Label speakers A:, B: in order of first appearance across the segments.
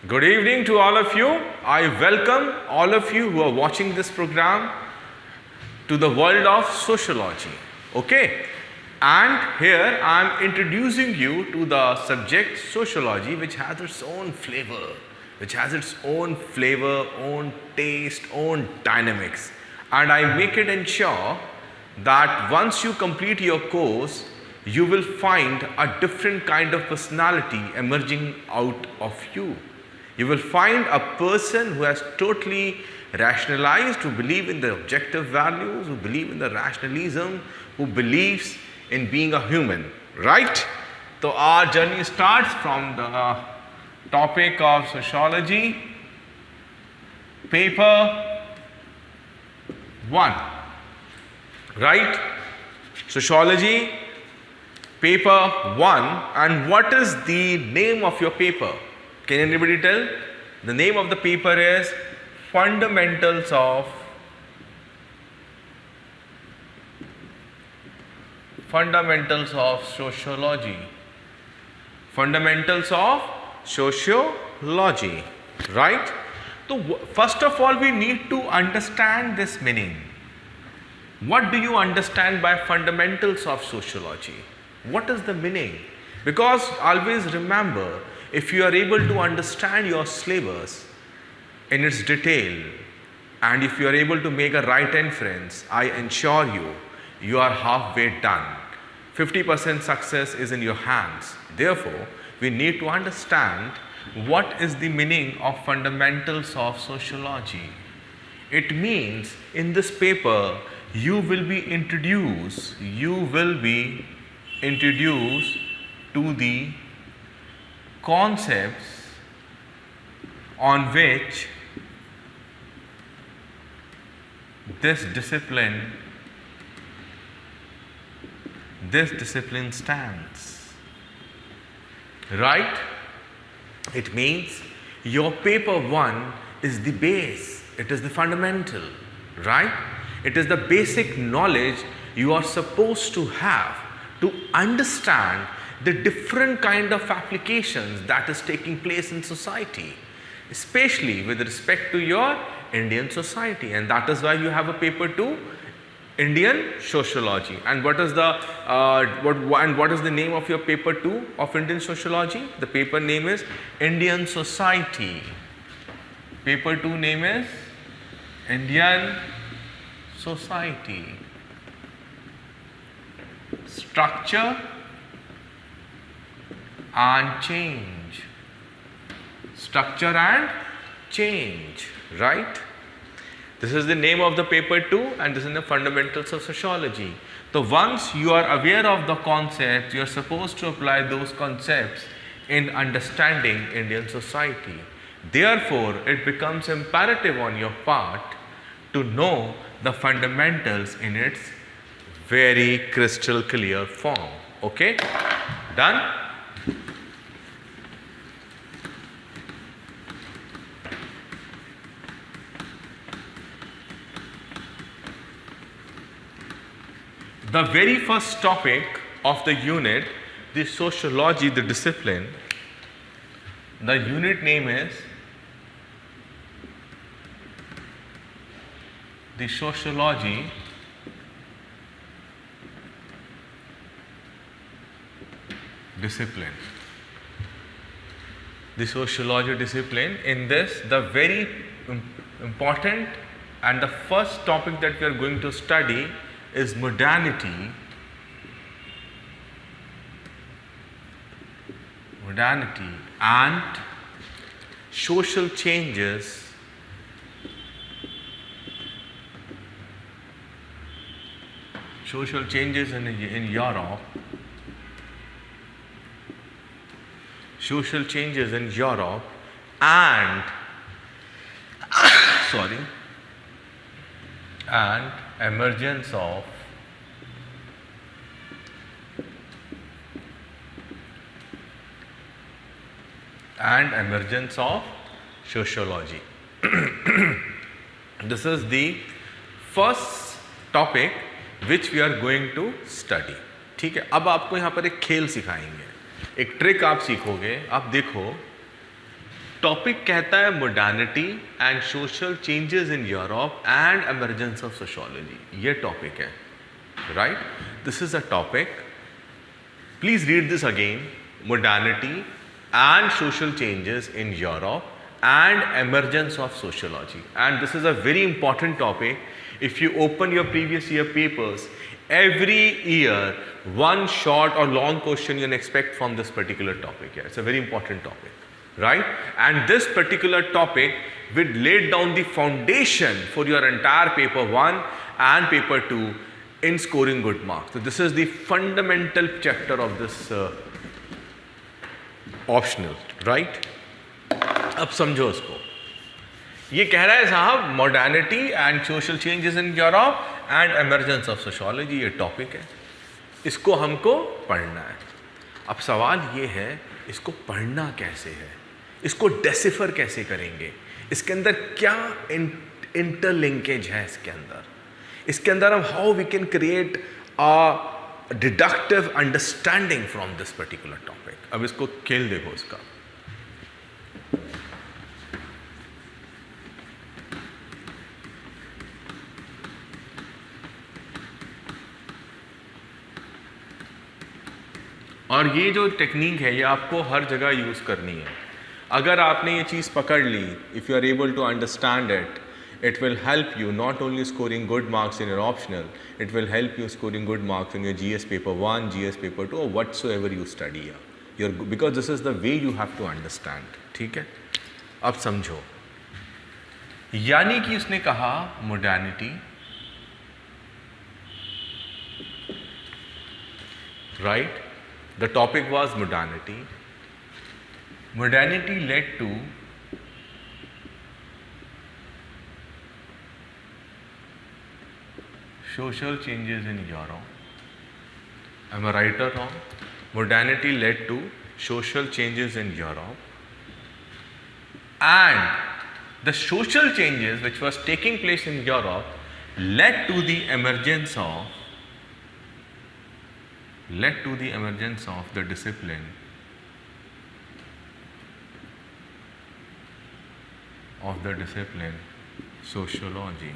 A: Good evening to all of you. I welcome all of you who are watching this program to the world of sociology. Okay? And here I am introducing you to the subject sociology, which has its own flavor, own taste, own dynamics. And I make it ensure that once you complete your course, you will find a different kind of personality emerging out of you. You will find a person who has totally rationalized, who believe in the objective values, who believe in the rationalism, who believes in being a human, right? So our journey starts from the topic of sociology, paper 1, right? Sociology, paper 1. And what is the name of your paper? Can anybody tell? The name of the paper is Fundamentals of Sociology. Fundamentals of Sociology, right? So first of all, we need to understand this meaning. What do you understand by fundamentals of sociology? What is the meaning? Because always remember, if you are able to understand your syllabus in its detail, and if you are able to make a right inference, I ensure you are halfway done. 50% success is in your hands. Therefore, we need to understand what is the meaning of fundamentals of sociology. It means in this paper, you will be introduced to the concepts on which this discipline stands, right? It means your paper 1 is the base, it is the fundamental, right? It is the basic knowledge you are supposed to have to understand the different kind of applications that is taking place in society, especially with respect to your Indian society. And that is why you have a paper 2, Indian sociology. And what is the name of your paper 2 of Indian sociology? The paper name is Indian Society. Paper 2 name is Indian Society. Structure and change. Structure and change, right? This is the name of the paper 2, and this is the fundamentals of sociology. So once you are aware of the concepts, you are supposed to apply those concepts in understanding Indian society. Therefore, it becomes imperative on your part to know the fundamentals in its very crystal clear form. Okay? Done? The very first topic of the unit, the sociology, the discipline, the unit name is the sociology discipline. The sociology discipline. In this, the very important and the first topic that we are going to study is modernity and social changes in Europe, and emergence of sociology. This is the first topic which we are going to study. ठीक है, अब आपको यहाँ पर एक खेल सिखाएंगे, एक ट्रिक आप सीखोगे. आप देखो, टॉपिक कहता है modernity and social changes in Europe and emergence of sociology, ये टॉपिक है, right? This is a topic, please read this again, modernity and social changes in Europe and emergence of sociology. And this is a very important topic. If you open your previous year papers, every year one short or long question you can expect from this particular topic. Yeah, it's a very important topic, right? And this particular topic will lay down the foundation for your entire paper 1 and paper 2 in scoring good marks. So this is the fundamental chapter of this optional, right? अब समझो उसको, ये कह रहा है साहब modernity and social changes in Europe and emergence of sociology, ये topic है, इसको हमको पढ़ना है। अब सवाल ये है, इसको पढ़ना कैसे है, इसको डेसिफर कैसे करेंगे, इसके अंदर क्या इंटरलिंकेज है, इसके अंदर हम how we can create a deductive understanding from this particular topic. अब इसको खेल देखो इसका, और ये जो टेक्निक है ये आपको हर जगह यूज़ करनी है। अगर आपने ये चीज़ पकड़ ली, if you are able to understand it, it will help you not only scoring good marks in your optional, it will help you scoring good marks in your GS paper 1, GS paper 2 or whatsoever you study here, because this is the way you have to understand। ठीक है, अब समझो, यानी कि उसने कहा modernity, right? The topic was modernity. Modernity led to social changes in Europe. Am I right or wrong? Modernity led to social changes in Europe, and the social changes which was taking place in Europe led to the emergence of the discipline sociology,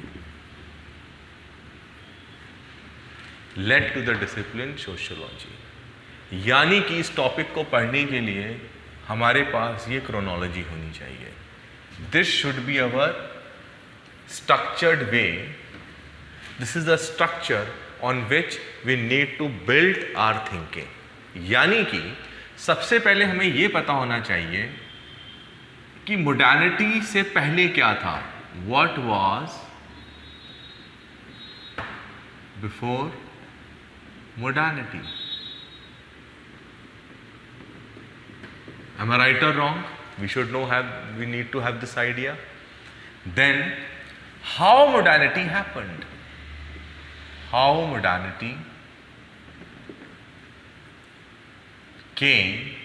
A: led to the discipline sociology। यानी कि इस topic को पढ़ने के लिए हमारे पास ये chronology होनी चाहिए। This should be our structured way, this is the structure on which we need to build our thinking। यानी कि सबसे पहले हमें ये पता होना चाहिए कि modernity से पहले क्या था, what was before modernity। Am I right or wrong? We need to have this idea। Then how modernity happened, how modernity came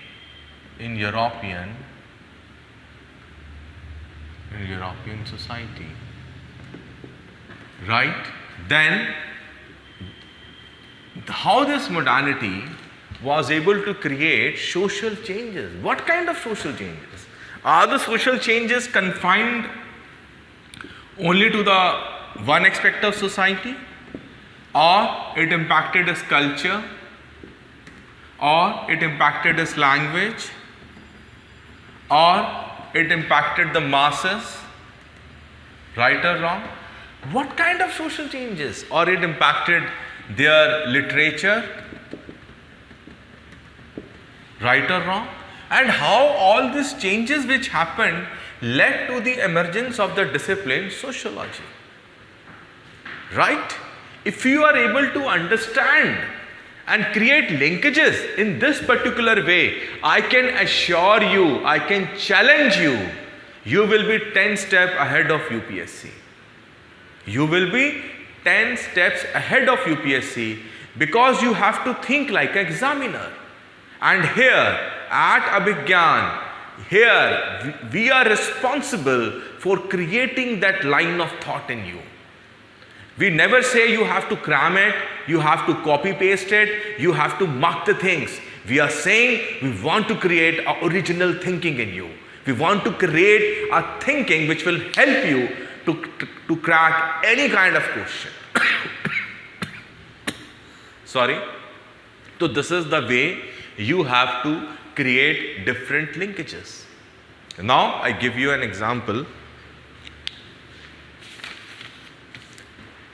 A: in European society, right? Then how this modernity was able to create social changes. What kind of social changes? Are the social changes confined only to the one aspect of society, or it impacted his culture, or it impacted his language, or it impacted the masses, right or wrong? What kind of social changes? Or it impacted their literature, right or wrong? And how all these changes which happened led to the emergence of the discipline sociology, right? If you are able to understand and create linkages in this particular way, I can assure you, I can challenge you, you will be 10 steps ahead of UPSC. You will be 10 steps ahead of UPSC because you have to think like an examiner. And here at Abhigyan, here we are responsible for creating that line of thought in you. We never say you have to cram it, you have to copy paste it, you have to mark the things. We are saying we want to create original thinking in you. We want to create a thinking which will help you to crack any kind of question. Sorry. So this is the way you have to create different linkages. Now I give you an example.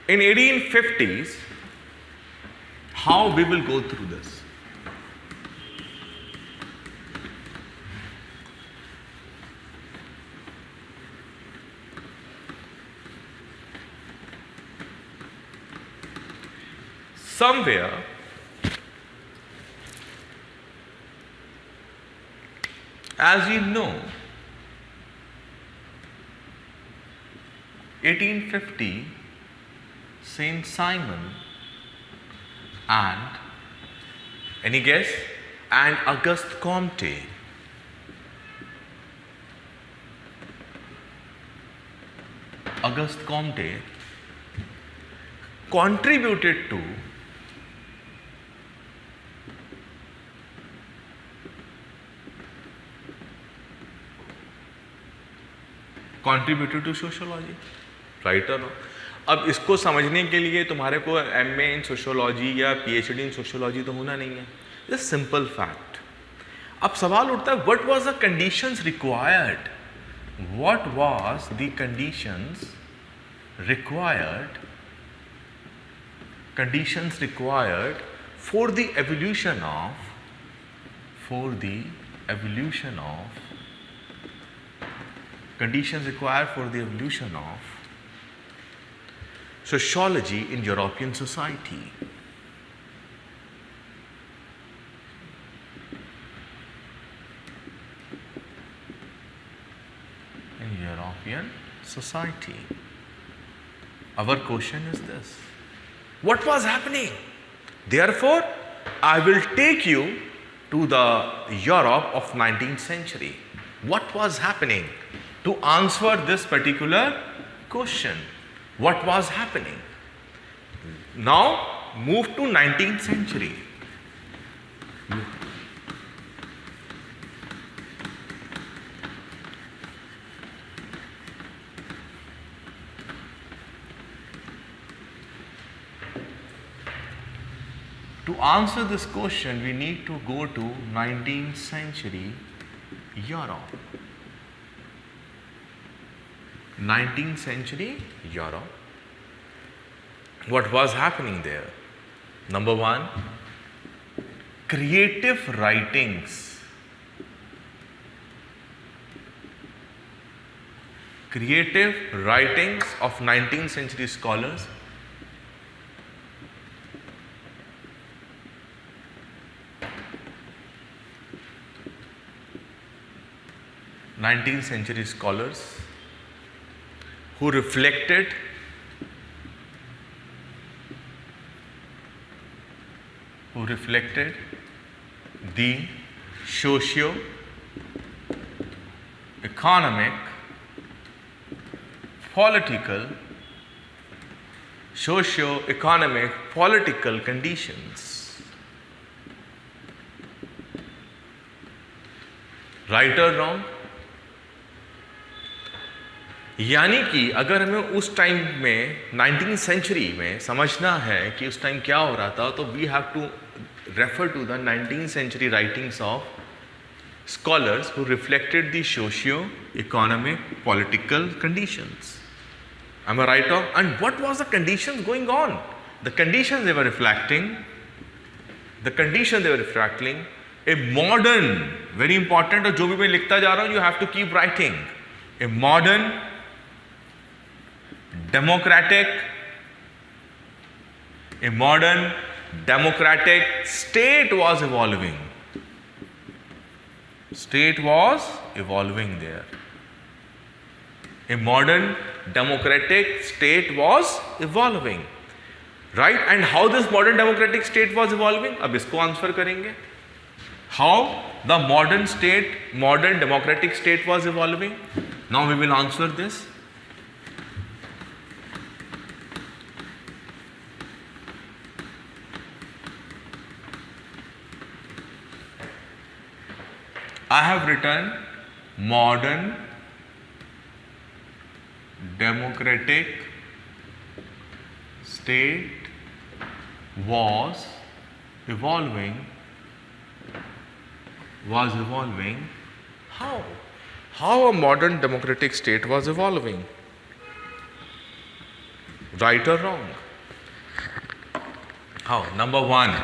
A: In 1850s, how we will go through this? Somewhere as you know, 1850, Saint Simon and, any guess? And Auguste Comte. Auguste Comte contributed to sociology, right और no? अब इसको समझने के लिए तुम्हारे को MA इन sociology या PhD in sociology तो होना नहीं है. It's a simple fact. अब सवाल उठता है, what was the conditions required? What was the conditions required for the evolution of conditions required for the evolution of sociology in European society. In European society. Our question is this: what was happening? Therefore, I will take you to the Europe of 19th century. What was happening? To answer this particular question, what was happening? Now move to 19th century. To answer this question, we need to go to 19th century Europe. 19th century Europe. What was happening there? Number one, creative writings. Creative writings of 19th century scholars. Who reflected the socio-economic, political conditions. Right or wrong? यानी कि अगर हमें उस time में 19th century में समझना है कि उस टाइम क्या हो रहा था, तो we have to refer to the 19th century writings of scholars who reflected the socio-economic political conditions. Am I right? And what was the conditions going on? The conditions they were reflecting, a modern, very important, और जो भी मैं लिखता जा रहा हूँ, you have to keep writing. A modern, democratic state was evolving. There. A modern democratic state was evolving. Right? And how this modern democratic state was evolving? अब इसको आंसर करेंगे. How the modern democratic state was evolving? Now we will answer this. I have written modern democratic state was evolving. How a modern democratic state was evolving? Right or wrong? How? Number one,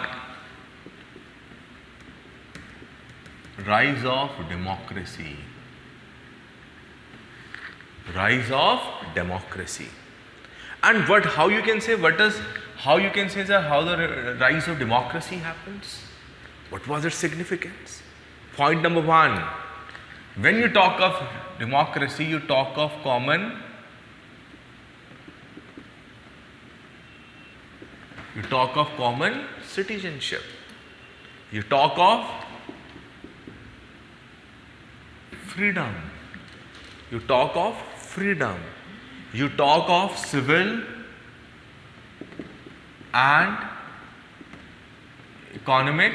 A: rise of democracy. Rise of democracy. And how you can say that how the rise of democracy happens? What was its significance? Point number one, when you talk of democracy, you talk of common citizenship. You talk of freedom. You talk of civil and economic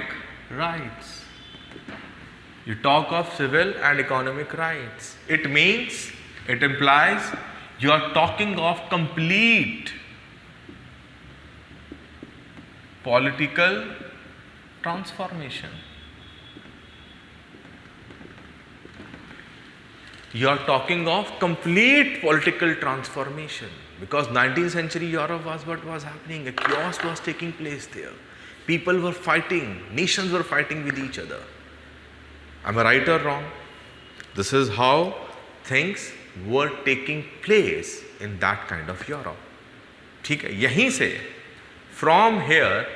A: rights. You talk of civil and economic rights. It implies you are talking of complete political transformation. You are talking of complete political transformation, because 19th century Europe was what was happening. A chaos was taking place there. People were fighting, nations were fighting with each other. Am I right or wrong? This is how things were taking place in that kind of Europe. ठीक है, यहीं से from here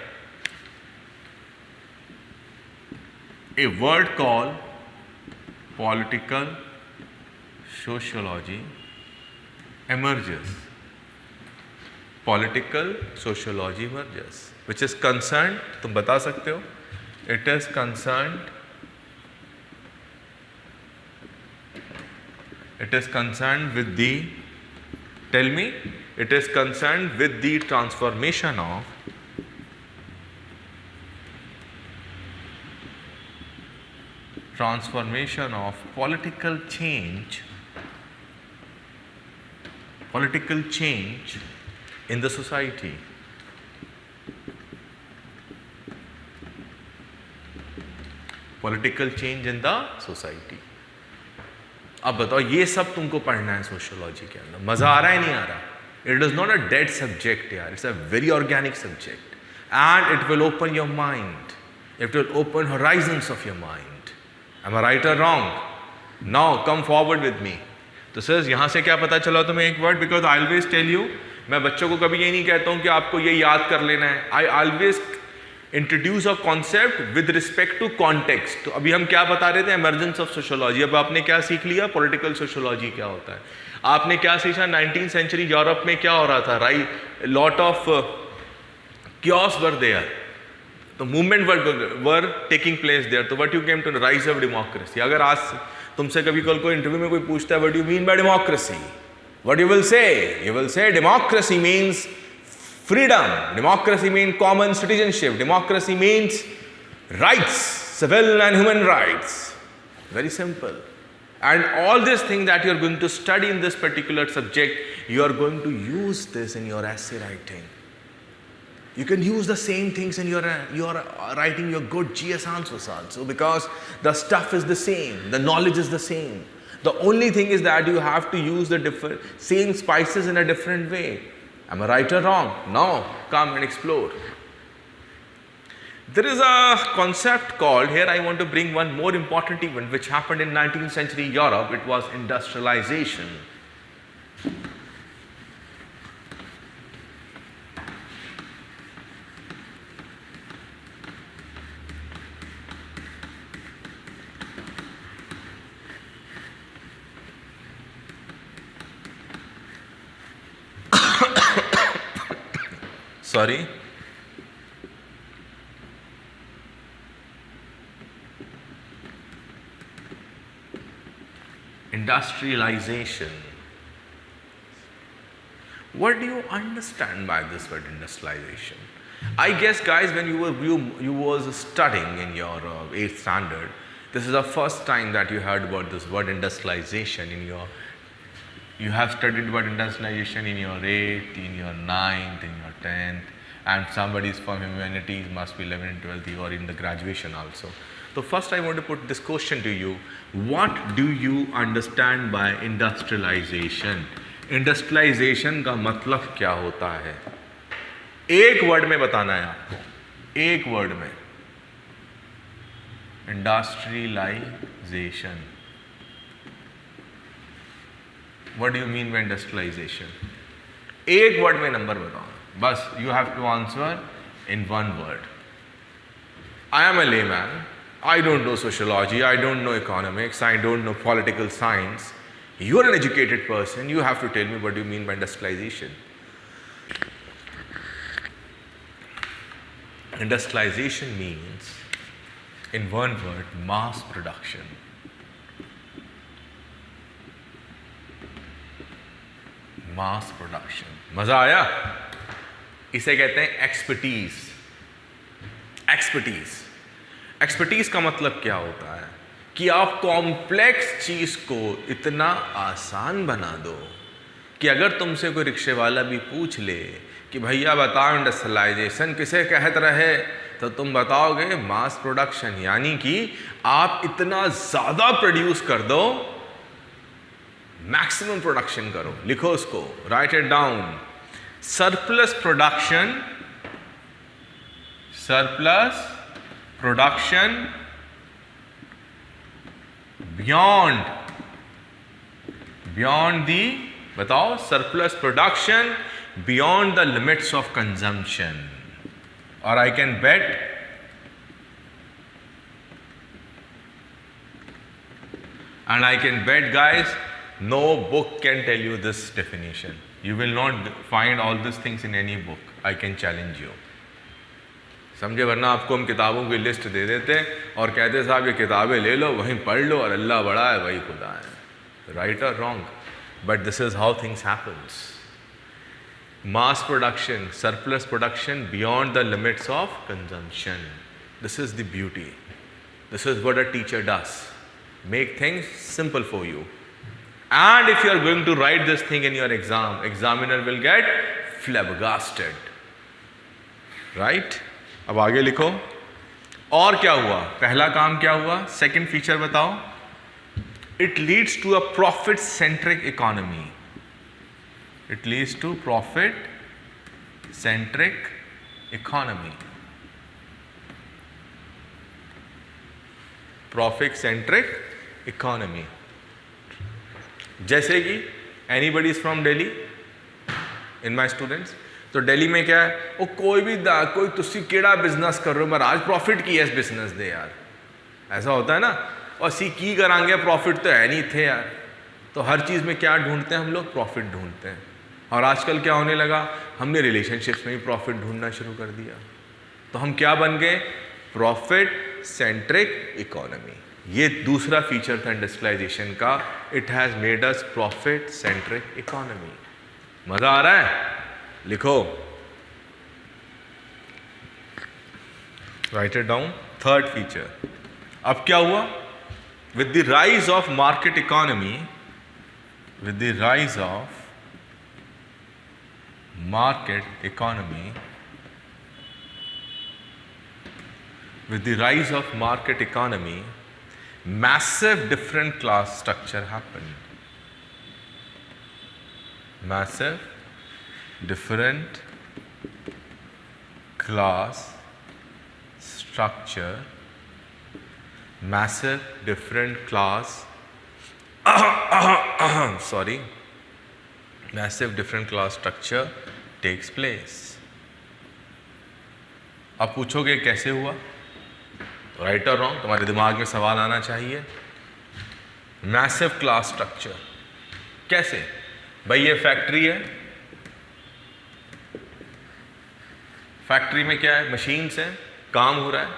A: a word called political sociology emerges. Political sociology emerges, which is concerned, तुम बता सकते हो, it is concerned with the, tell me, it is concerned with the transformation of political change in the society. Political change in the society. अब बताओ, ये सब तुमको पढ़ना है सोशियोलॉजी के अंदर, मजा आ रहा है नहीं आ रहा? It is not a dead subject यार, it's a very organic subject and it will open your mind, it will open horizons of your mind. Am I right और wrong? Now come forward with me. तो sir यहाँ से क्या पता चला तुम्हें? एक word, because I always tell you, मैं बच्चों को कभी ये नहीं कहता हूँ कि आपको ये याद कर लेना है. I always introduce a concept with respect to context. तो अभी हम क्या बता रहे थे? Emergence of sociology. अब आपने क्या सीख लिया? पॉलिटिकल सोशियोलॉजी क्या होता है. आपने क्या सीखा? 19th सेंचुरी यूरोप में क्या हो रहा था? Lot of chaos were there, तो movement were taking place there. तो what you came to rise of democracy. अगर आज तुमसे कभी कल कोई इंटरव्यू में कोई पूछता है what you mean by democracy, what you will say? You will say democracy means freedom. Democracy means common citizenship. Democracy means rights, civil and human rights. Very simple. And all these things that you are going to study in this particular subject, you are going to use this in your essay writing. You can use the same things in your writing your good GS answers also, because the stuff is the same, the knowledge is the same. The only thing is that you have to use the same spices in a different way. Am I right or wrong? No. Come and explore. There is a concept called, here I want to bring one more important event which happened in 19th century Europe. It was industrialization. Sorry. Industrialization. What do you understand by this word industrialization? I guess guys, when you was studying in your 8th standard, This is the first time that you heard about this word industrialization in your, you have studied about industrialization in your 8th, in your 9th, in your 10th, and somebody is from humanities must be 11th and 12th or in the graduation also. So first I want to put this question to you, what do you understand by industrialization? Industrialization का मतलब क्या होता है? एक word में बताना है आपको, एक वर्ड में, industrialization. What do you mean by industrialization? एक वर्ड में नंबर बताओ बस. You have to answer in one word. I am a layman. I don't know sociology, I don't know economics, I don't know political science. You are an educated person, you have to tell me what do you mean by industrialization. Industrialization means, in one word, mass production. Mass production. मजा आया? इसे कहते हैं expertise. Expertise का मतलब क्या होता है कि आप कॉम्प्लेक्स चीज को इतना आसान बना दो कि अगर तुमसे कोई रिक्शे वाला भी पूछ ले कि भैया बताओ इंडस्ट्रियलाइजेशन किसे कहते रहे, तो तुम बताओगे मास प्रोडक्शन, यानी कि आप इतना ज़्यादा प्रोड्यूस कर दो, मैक्सिमम प्रोडक्शन करो. लिखो उसको, right it down. Surplus production beyond the, बताओ, surplus production beyond the limits of consumption. Or I can bet guys, no book can tell you this definition. You will not find all these things in any book. I can challenge you. समझे? वरना आपको हम किताबों की list दे देते और कहते साहब ये किताबें ले लो, वहीं पढ़ लो और अल्लाह बड़ा है वही खुदा है. राइट और wrong? But this is how things happens. Mass production, surplus production beyond the limits of consumption. This is the beauty. This is what a teacher does. Make things simple for you. And if you are going to write this thing in your exam, examiner will get flabbergasted. Right? अब आगे लिखो. और क्या हुआ? पहला काम क्या हुआ? सेकंड फीचर बताओ. It leads to a profit centric economy. It leads to profit centric economy. Profit centric economy. जैसे कि anybody is from Delhi in my students, तो दिल्ली में क्या है, वो कोई तुसी केड़ा बिजनेस कर रहे हो, महाराज प्रॉफिट की है इस बिजनेस दे यार, ऐसा होता है ना. और असी की करांगे, प्रॉफिट तो है नहीं थे यार. तो हर चीज़ में क्या ढूंढते हैं हम लोग? प्रॉफिट ढूंढते हैं. और आजकल क्या होने लगा, हमने रिलेशनशिप्स में भी प्रॉफिट ढूंढना शुरू कर दिया. तो हम क्या बन गए? Profit centric economy. ये दूसरा फीचर था इंडस्ट्रियलाइजेशन का. It has made us profit centric economy. मज़ा आ रहा है? लिखो, right it down. Third feature. अब क्या हुआ? With the rise of market economy, with the rise of market economy, massive different class structure happened. Massive different class structure, massive different class massive different class structure takes place. अब पूछोगे कैसे हुआ? Right और wrong? तुम्हारे दिमाग में सवाल आना चाहिए. मैसिव क्लास स्ट्रक्चर कैसे? भाई ये फैक्ट्री है, फैक्ट्री में क्या है? मशीन्स हैं, काम हो रहा है.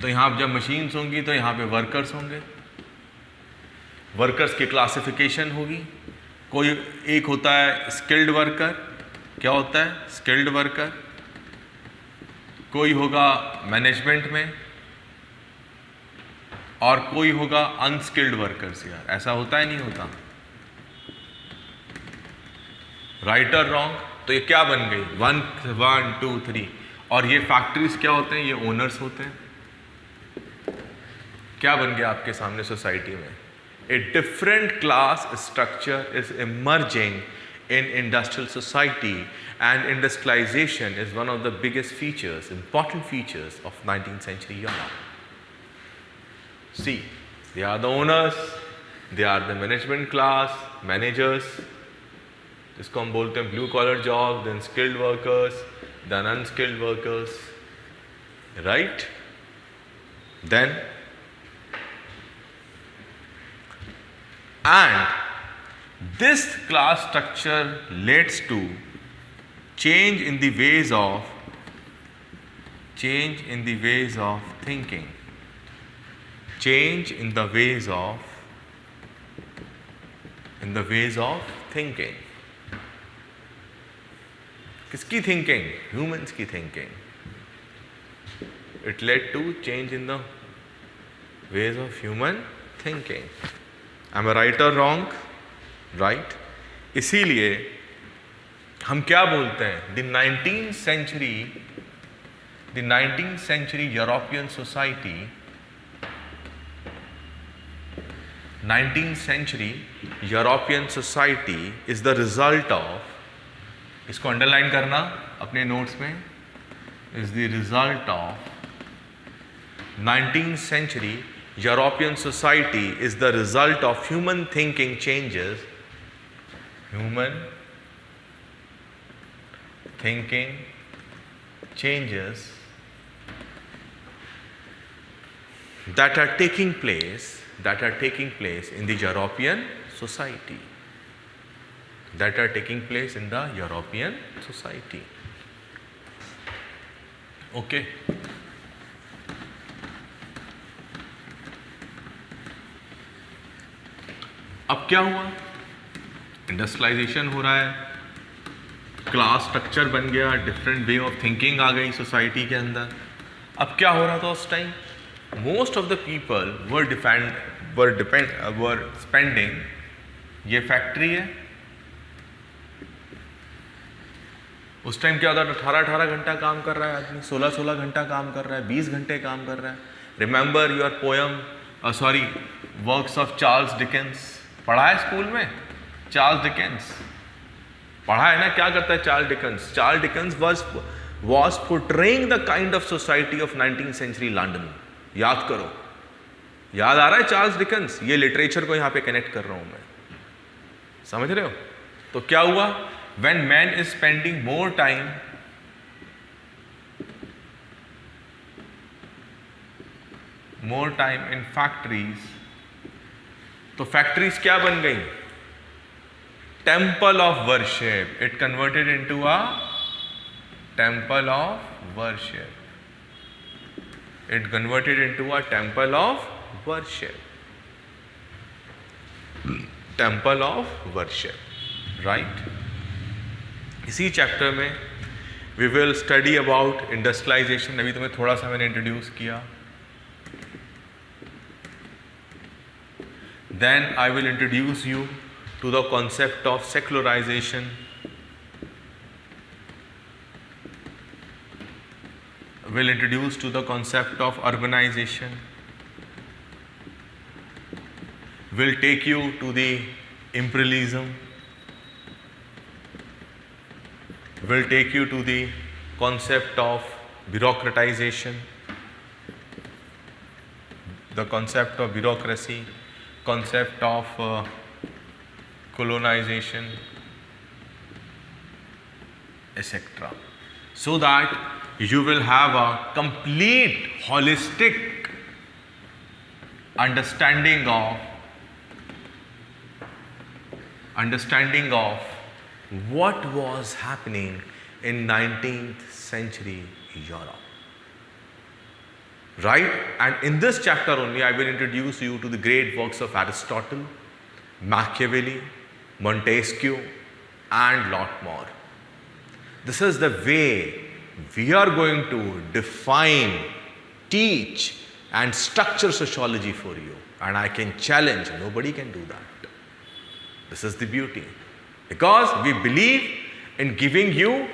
A: तो यहाँ जब मशीन्स होंगी तो यहाँ पे वर्कर्स होंगे. वर्कर्स की क्लासिफिकेशन होगी. कोई एक होता है स्किल्ड वर्कर. क्या होता है? Skilled worker. कोई होगा मैनेजमेंट में, और कोई होगा अनस्किल्ड वर्कर्स। यार ऐसा होता है नहीं होता? राइट और रॉन्ग? तो ये क्या बन गई? 1 1 2 3। और ये फैक्ट्रीज क्या होते हैं? ये ओनर्स होते हैं। क्या बन गया आपके सामने सोसाइटी में? A different class structure is emerging in industrial society, and industrialization is one of the biggest features, important features of 19th century Europe. See, they are the owners, they are the management class, managers, जिसको हम बोलते हैं blue collar job, then skilled workers, then unskilled workers, right? Then, and this class structure leads to change in the ways of thinking, change in the ways of thinking. किसकी thinking? Humans की thinking. It led to change in the ways of human thinking. Am I right or wrong? Right इसीलिए हम क्या बोलते हैं? The 19th century European society, 19th century European society is the result of, इसको underline करना अपने notes में, is the result of 19th century European society is the result of human thinking changes, human thinking changes that are taking place in the European society, that are taking place in the European society. Okay. अब क्या हुआ? Industrialisation हो रहा है, class structure बन गया, different way of thinking आ गई society के अंदर। अब क्या हो रहा था उस time? Most of the people were spending, ये फैक्ट्री है, उस टाइम क्या होता था? 18 घंटा काम कर रहा है आदमी, 16 घंटा काम कर रहा है, 20 घंटे काम कर रहा है। Remember your poem, works of Charles Dickens, पढ़ा है स्कूल में? चार्ल्स डिकेंस पढ़ा है ना? क्या करता है Charles Dickens? Charles Dickens was portraying the kind of society of 19th century London. याद करो, याद आ रहा है चार्ल्स डिकेंस? ये लिटरेचर को यहां पे कनेक्ट कर रहा हूं मैं, समझ रहे हो? तो क्या हुआ? when man is spending more time in factories, तो फैक्ट्रीज क्या बन गई? Temple of worship. It converted into a temple of worship. It converted into a temple of worship. Temple of worship, right? इसी चैप्टर में we will study about industrialization. अभी तुम्हें थोड़ा सा मैंने इंट्रोड्यूस किया. Then I will introduce you to the concept of secularization. Will introduce to the concept of urbanization. Will take you to the imperialism. Will take you to the concept of bureaucratization, the concept of bureaucracy, concept of colonization, etc. So that you will have a complete holistic understanding of what was happening in 19th century Europe, right? And in this chapter only I will introduce you to the great works of Aristotle, Machiavelli, Montesquieu and lot more. This is the way we are going to define, teach and structure sociology for you. And I can challenge, nobody can do that. This is the beauty. Because we believe in giving you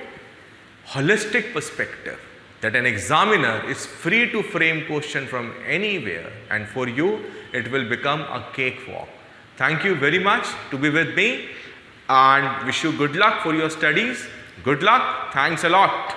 A: holistic perspective, that an examiner is free to frame question from anywhere, and for you it will become a cakewalk. Thank you very much to be with me, and wish you good luck for your studies. Good luck. Thanks a lot.